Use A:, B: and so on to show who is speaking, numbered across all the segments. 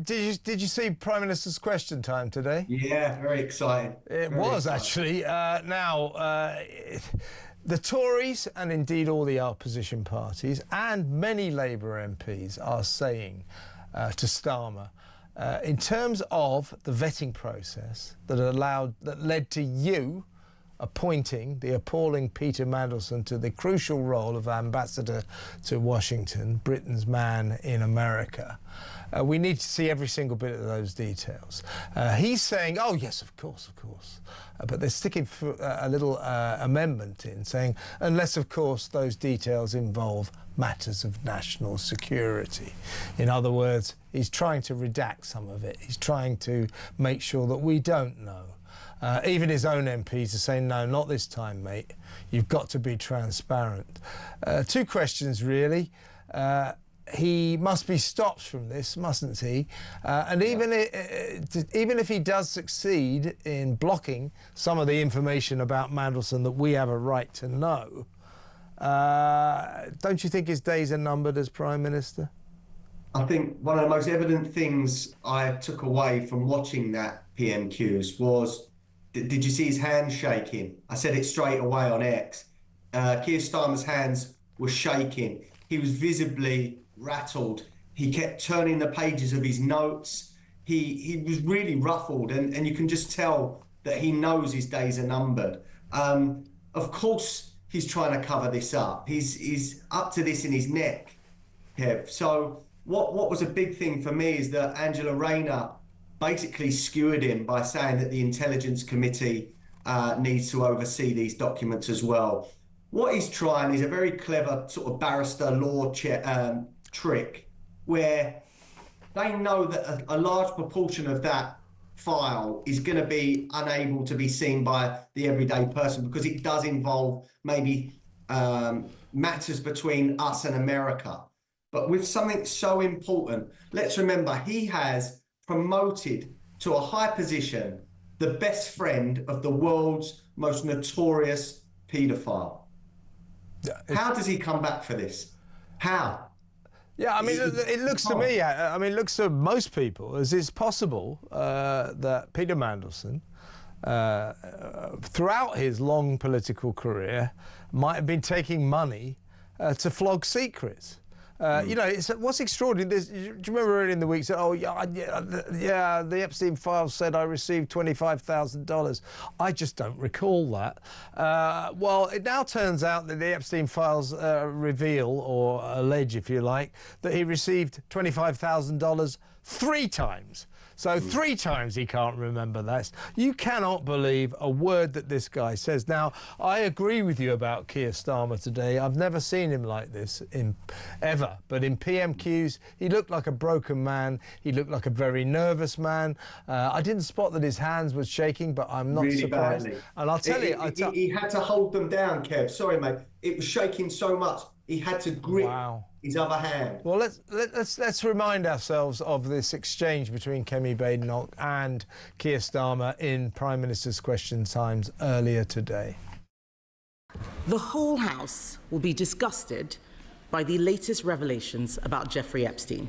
A: did you see Prime Minister's Question Time today?
B: Yeah, very exciting.
A: It was actually. The Tories and indeed all the opposition parties and many Labour MPs are saying to Starmer, in terms of the vetting process that led to you appointing the appalling Peter Mandelson to the crucial role of ambassador to Washington, Britain's man in America. We need to see every single bit of those details. He's saying, oh, yes, of course. But they're sticking a little amendment in saying, unless, of course, those details involve matters of national security. In other words, he's trying to redact some of it. He's trying to make sure that we don't know. Even his own MPs are saying, no, not this time, mate. You've got to be transparent. Two questions, really. He must be stopped from this, mustn't he? And even if he does succeed in blocking some of the information about Mandelson that we have a right to know, don't you think his days are numbered as Prime Minister?
B: I think one of the most evident things I took away from watching that PMQs was, did you see his hands shaking? I said it straight away on X. Keir Starmer's hands were shaking. He was visibly rattled. He kept turning the pages of his notes. He was really ruffled, and you can just tell that he knows his days are numbered. Of course, he's trying to cover this up. He's up to this in his neck, Kev. So what was a big thing for me is that Angela Rayner basically skewered him by saying that the Intelligence Committee needs to oversee these documents as well. What he's trying is a very clever sort of barrister law trick, where they know that a large proportion of that file is going to be unable to be seen by the everyday person because it does involve maybe matters between us and America. But with something so important, let's remember he has promoted to a high position the best friend of the world's most notorious paedophile. How does he come back for this? How?
A: Yeah, I mean, it looks to me, I mean, it looks to most people as it's possible that Peter Mandelson, throughout his long political career, might have been taking money to flog secrets. You know, what's extraordinary, do you remember earlier in the week, said, oh, yeah, the Epstein files said I received $25,000. I just don't recall that. Well, it now turns out that the Epstein files reveal, or allege, if you like, that he received $25,000 3 times. So 3 times he can't remember that. You cannot believe a word that this guy says. Now, I agree with you about Keir Starmer today. I've never seen him like this ever. But in PMQs, he looked like a broken man. He looked like a very nervous man. I didn't spot that his hands were shaking, but I'm not really surprised. Badly. And I'll tell you...
B: He had to hold them down, Kev. Sorry, mate. It was shaking so much, he had to grip his other hand.
A: Well, let's remind ourselves of this exchange between Kemi Badenoch and Keir Starmer in Prime Minister's Question Times earlier today.
C: The whole House will be disgusted by the latest revelations about Jeffrey Epstein.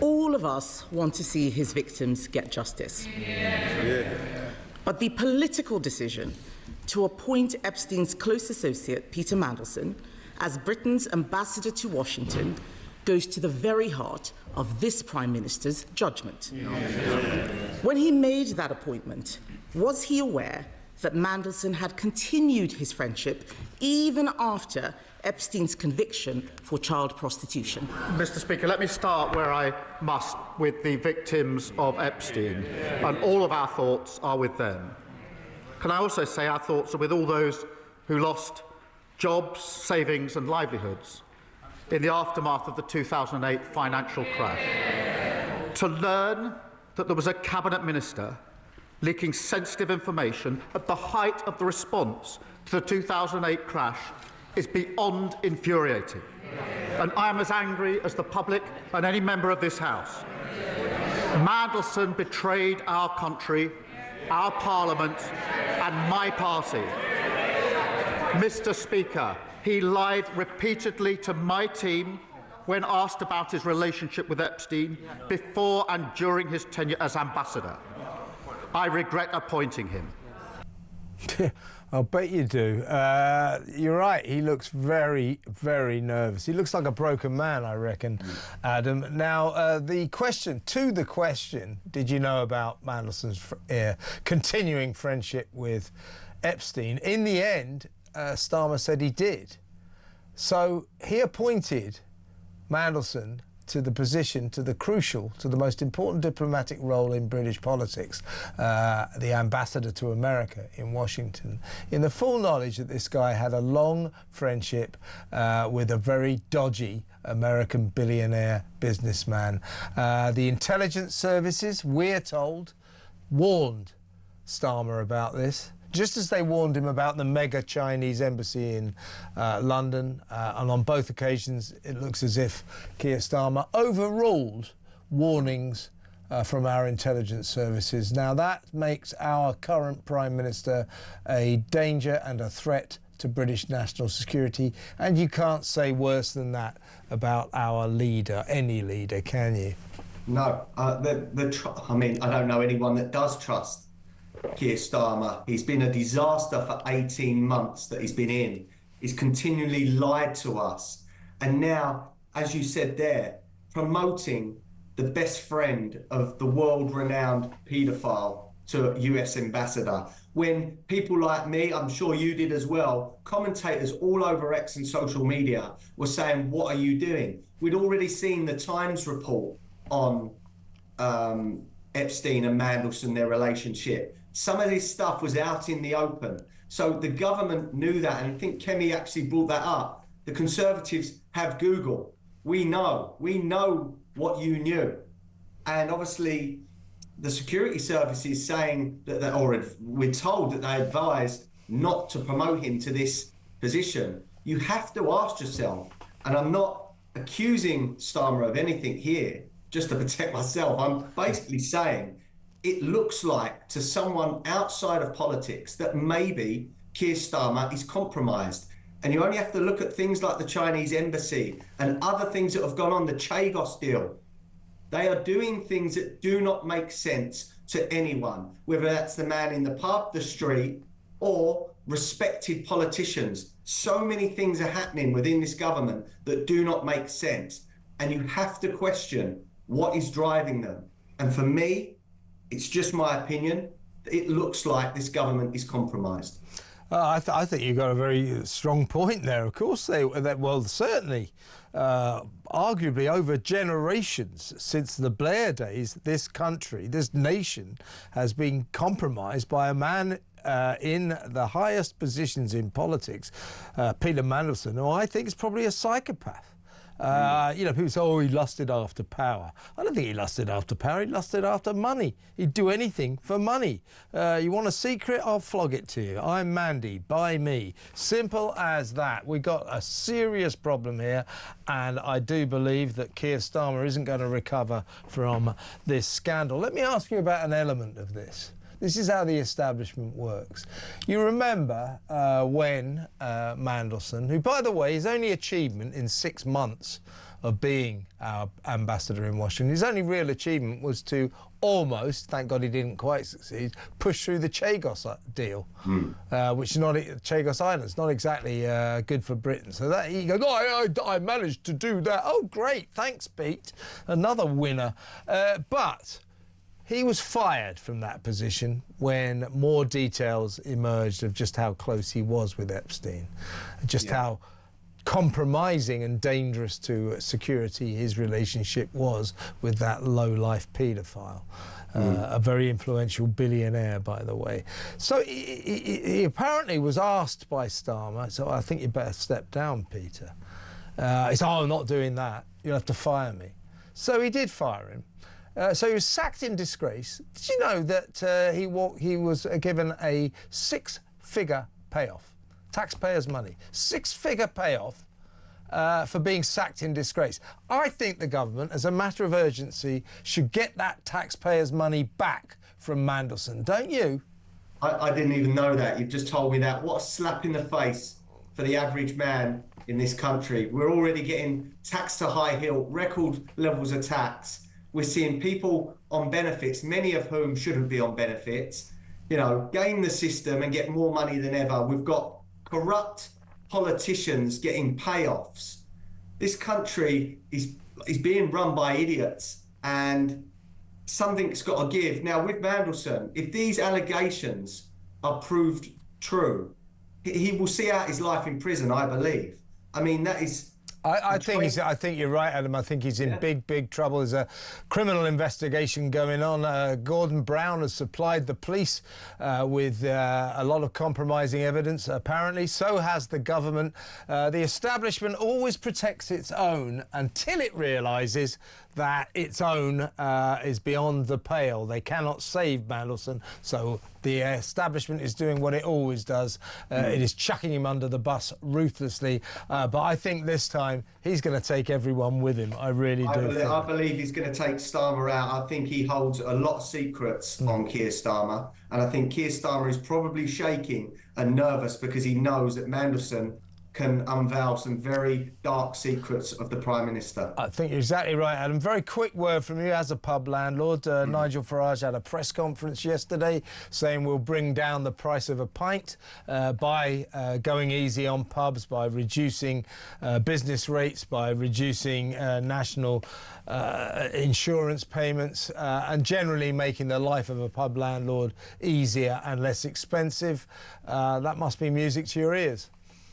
C: All of us want to see his victims get justice. But the political decision to appoint Epstein's close associate, Peter Mandelson, as Britain's ambassador to Washington goes to the very heart of this Prime Minister's judgment. When he made that appointment, was he aware that Mandelson had continued his friendship even after Epstein's conviction for child prostitution?
D: Mr. Speaker, let me start where I must, with the victims of Epstein, and all of our thoughts are with them. Can I also say our thoughts are with all those who lost jobs, savings and livelihoods in the aftermath of the 2008 financial crash. To learn that there was a cabinet minister leaking sensitive information at the height of the response to the 2008 crash is beyond infuriating. And I am as angry as the public and any member of this House. Mandelson betrayed our country, our Parliament and my party. Mr. Speaker, he lied repeatedly to my team, when asked about his relationship with Epstein before and during his tenure as ambassador. I regret appointing him.
A: I'll bet you do. You're right, he looks very, very nervous. He looks like a broken man, I reckon, Adam. Now, the question, did you know about Mandelson's continuing friendship with Epstein? In the end, Starmer said he did. So he appointed Mandelson to the position, to the most important diplomatic role in British politics, the ambassador to America in Washington, in the full knowledge that this guy had a long friendship with a very dodgy American billionaire businessman. The intelligence services, we're told, warned Starmer about this, just as they warned him about the mega Chinese embassy in London. And on both occasions, it looks as if Keir Starmer overruled warnings from our intelligence services. Now, that makes our current Prime Minister a danger and a threat to British national security. And you can't say worse than that about our leader, any leader, can you?
B: No. I mean, I don't know anyone that does trust Keir Starmer. He's been a disaster for 18 months that he's been in. He's continually lied to us. And now, as you said there, promoting the best friend of the world-renowned paedophile to US ambassador, when people like me, I'm sure you did as well, commentators all over X and social media were saying, what are you doing? We'd already seen the Times report on Epstein and Mandelson, their relationship. Some of this stuff was out in the open. So the government knew that, and I think Kemi actually brought that up. The Conservatives have Google. We know what you knew. And obviously the security services saying that, or we're told that they advised not to promote him to this position. You have to ask yourself, and I'm not accusing Starmer of anything here, just to protect myself. I'm basically saying, it looks like to someone outside of politics that maybe Keir Starmer is compromised. And you only have to look at things like the Chinese embassy and other things that have gone on, the Chagos deal. They are doing things that do not make sense to anyone, whether that's the man in the pub, the street, or respected politicians. So many things are happening within this government that do not make sense. And you have to question what is driving them. And for me, it's just my opinion. It looks like this government is compromised.
A: I think you've got a very strong point there. Of course, well, certainly, arguably over generations since the Blair days, this country, this nation, has been compromised by a man in the highest positions in politics, Peter Mandelson, who I think is probably a psychopath. You know, people say, oh, he lusted after power. I don't think he lusted after power. He lusted after money. He'd do anything for money. You want a secret? I'll flog it to you. I'm Mandy. Buy me. Simple as that. We've got a serious problem here, and I do believe that Keir Starmer isn't going to recover from this scandal. Let me ask you about an element of this. This is how the establishment works. You remember when Mandelson, who, by the way, his only achievement in 6 months of being our ambassador in Washington, his only real achievement was to almost, thank God he didn't quite succeed, push through the Chagos deal, which is not, Chagos Islands, not exactly good for Britain. So that he goes, oh, I managed to do that. Oh, great, thanks, Pete. Another winner. But he was fired from that position when more details emerged of just how close he was with Epstein, just how compromising and dangerous to security his relationship was with that low-life paedophile, a very influential billionaire, by the way. So he apparently was asked by Starmer, so I think you better step down, Peter. He said, oh, I'm not doing that. You'll have to fire me. So he did fire him. So he was sacked in disgrace. Did you know that he was given a 6-figure payoff, taxpayers' money, 6-figure payoff for being sacked in disgrace? I think the government, as a matter of urgency, should get that taxpayers' money back from Mandelson. Don't you?
B: I didn't even know that. You've just told me that. What a slap in the face for the average man in this country. We're already getting tax to high hilt, record levels of tax. We're seeing people on benefits, many of whom shouldn't be on benefits, you know, game the system and get more money than ever. We've got corrupt politicians getting payoffs. This country is being run by idiots, and something's got to give. Now, with Mandelson, if these allegations are proved true, he will see out his life in prison, I believe. I mean, that is...
A: I think you're right, Adam. I think he's in big trouble. There's a criminal investigation going on. Gordon Brown has supplied the police with a lot of compromising evidence, apparently. So has the government. The establishment always protects its own until it realises that its own is beyond the pale. They cannot save Mandelson, so the establishment is doing what it always does. It is chucking him under the bus ruthlessly. But I think this time he's going to take everyone with him. I really do.
B: I believe he's going to take Starmer out. I think he holds a lot of secrets on Keir Starmer. And I think Keir Starmer is probably shaking and nervous because he knows that Mandelson can unveil some very dark secrets of the Prime Minister.
A: I think you're exactly right, Adam. Very quick word from you as a pub landlord. Nigel Farage had a press conference yesterday saying we'll bring down the price of a pint by going easy on pubs, by reducing business rates, by reducing national insurance payments, and generally making the life of a pub landlord easier and less expensive. That must be music to your ears.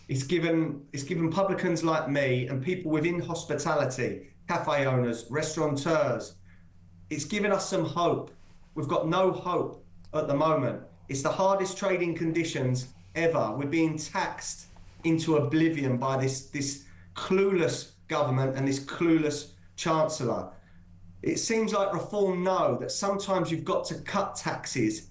B: It's given publicans like me and people within hospitality, cafe owners, restaurateurs, it's given us some hope. We've got no hope at the moment. It's the hardest trading conditions ever. We're being taxed into oblivion by this clueless government and this clueless chancellor. It seems like Reform know that sometimes you've got to cut taxes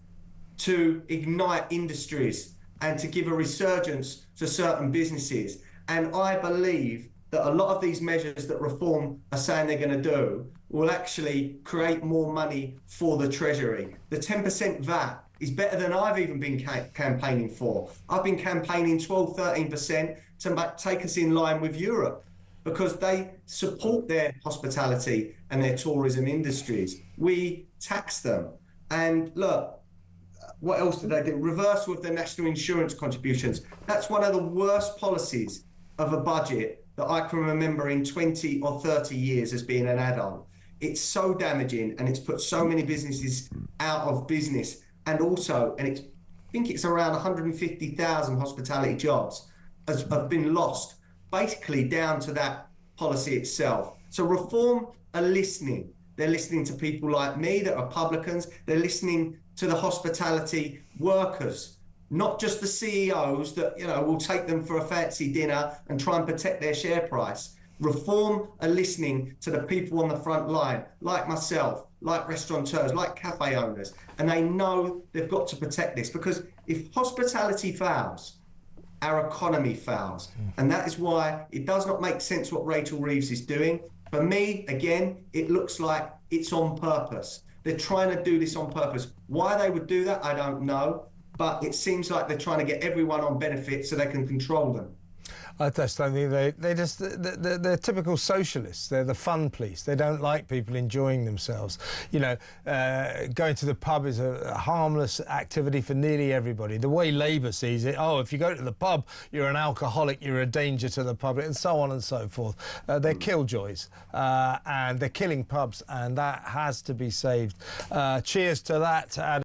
B: to ignite industries and to give a resurgence to certain businesses. And I believe that a lot of these measures that Reform are saying they're going to do will actually create more money for the Treasury. The 10% VAT is better than I've even been campaigning for. I've been campaigning 12, 13% to take us in line with Europe because they support their hospitality and their tourism industries. We tax them. And look, what else did they do? Reversal of the national insurance contributions. That's one of the worst policies of a budget that I can remember in 20 or 30 years as being an adult. It's so damaging and it's put so many businesses out of business. And also, I think it's around 150,000 hospitality jobs have been lost, basically down to that policy itself. So Reform are listening. They're listening to people like me that are publicans. They're listening to the hospitality workers, not just the CEOs that, you know, will take them for a fancy dinner and try and protect their share price. Reform are listening to the people on the front line, like myself, like restaurateurs, like cafe owners, and they know they've got to protect this because if hospitality fails, our economy fails. And that is why it does not make sense what Rachel Reeves is doing. For me, again, it looks like it's on purpose. They're trying to do this on purpose. Why they would do that, I don't know. But it seems like they're trying to get everyone on benefits so they can control them.
A: I just don't think they're typical socialists. They're the fun police. They don't like people enjoying themselves. You know, going to the pub is a harmless activity for nearly everybody. The way Labour sees it, oh, if you go to the pub, you're an alcoholic, you're a danger to the public, and so on and so forth. They're killjoys, and they're killing pubs, and that has to be saved. Cheers to that.